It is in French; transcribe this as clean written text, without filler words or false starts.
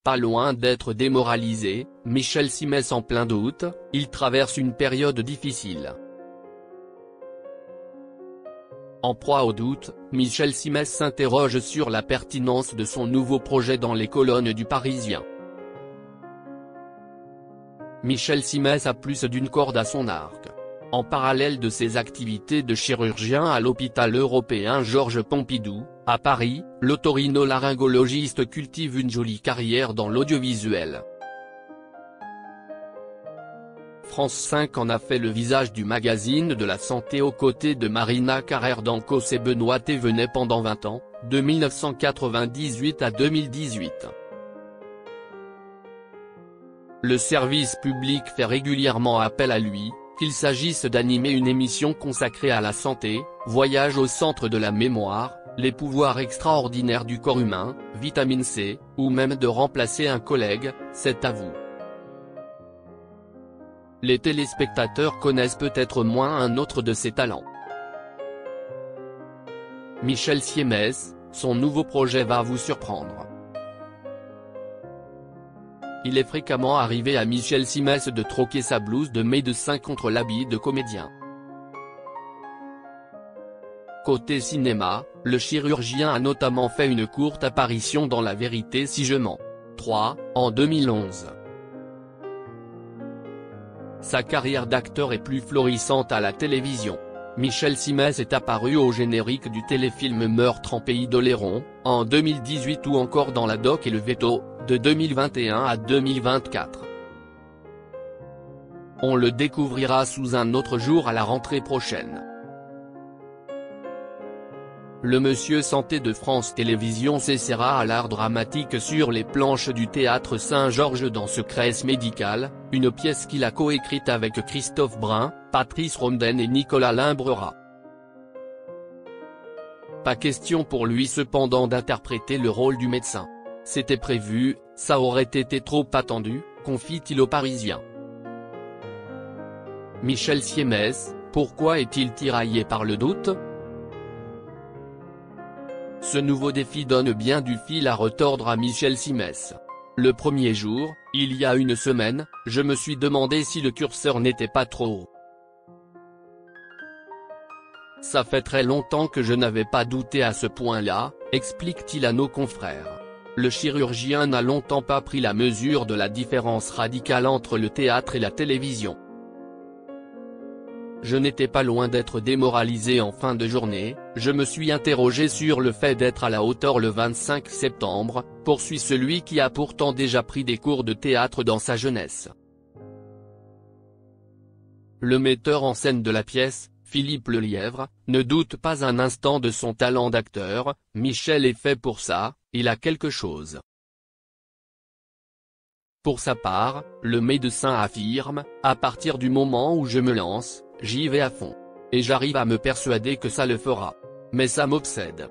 Pas loin d'être démoralisé, Michel Simès en plein doute, il traverse une période difficile. En proie au doute, Michel Simès s'interroge sur la pertinence de son nouveau projet dans les colonnes du Parisien. Michel Simès a plus d'une corde à son arc. En parallèle de ses activités de chirurgien à l'hôpital européen Georges Pompidou, à Paris, l'otorhinolaryngologiste cultive une jolie carrière dans l'audiovisuel. France 5 en a fait le visage du magazine de la santé aux côtés de Marina Carrère d'Ancos et Benoît Thévenet pendant 20 ans, de 1998 à 2018. Le service public fait régulièrement appel à lui, qu'il s'agisse d'animer une émission consacrée à la santé, voyage au centre de la mémoire, les pouvoirs extraordinaires du corps humain, vitamine C, ou même de remplacer un collègue, c'est à vous. Les téléspectateurs connaissent peut-être moins un autre de ses talents. Michel Simès, son nouveau projet va vous surprendre. Il est fréquemment arrivé à Michel Simès de troquer sa blouse de médecin contre l'habit de comédien. Côté cinéma, le chirurgien a notamment fait une courte apparition dans La Vérité si je mens. 3, en 2011. Sa carrière d'acteur est plus florissante à la télévision. Michel Simès est apparu au générique du téléfilm Meurtre en Pays d'Oléron, en 2018 ou encore dans La Doc et le Veto, de 2021 à 2024. On le découvrira sous un autre jour à la rentrée prochaine. Le Monsieur Santé de France Télévisions s'essaiera à l'art dramatique sur les planches du théâtre Saint-Georges dans Secrets médical, une pièce qu'il a coécrite avec Christophe Brun, Patrice Romden et Nicolas Limbrera. Pas question pour lui cependant d'interpréter le rôle du médecin. C'était prévu, ça aurait été trop attendu, confie-t-il au Parisien. Michel Simès, pourquoi est-il tiraillé par le doute ? Ce nouveau défi donne bien du fil à retordre à Michel Simès. Le premier jour, il y a une semaine, je me suis demandé si le curseur n'était pas trop haut. Ça fait très longtemps que je n'avais pas douté à ce point-là, explique-t-il à nos confrères. Le chirurgien n'a longtemps pas pris la mesure de la différence radicale entre le théâtre et la télévision. Je n'étais pas loin d'être démoralisé en fin de journée, je me suis interrogé sur le fait d'être à la hauteur le 25 septembre, poursuit celui qui a pourtant déjà pris des cours de théâtre dans sa jeunesse. Le metteur en scène de la pièce, Philippe Lelièvre, ne doute pas un instant de son talent d'acteur. Michel est fait pour ça, il a quelque chose. Pour sa part, le médecin affirme, à partir du moment où je me lance, j'y vais à fond. Et j'arrive à me persuader que ça le fera. Mais ça m'obsède.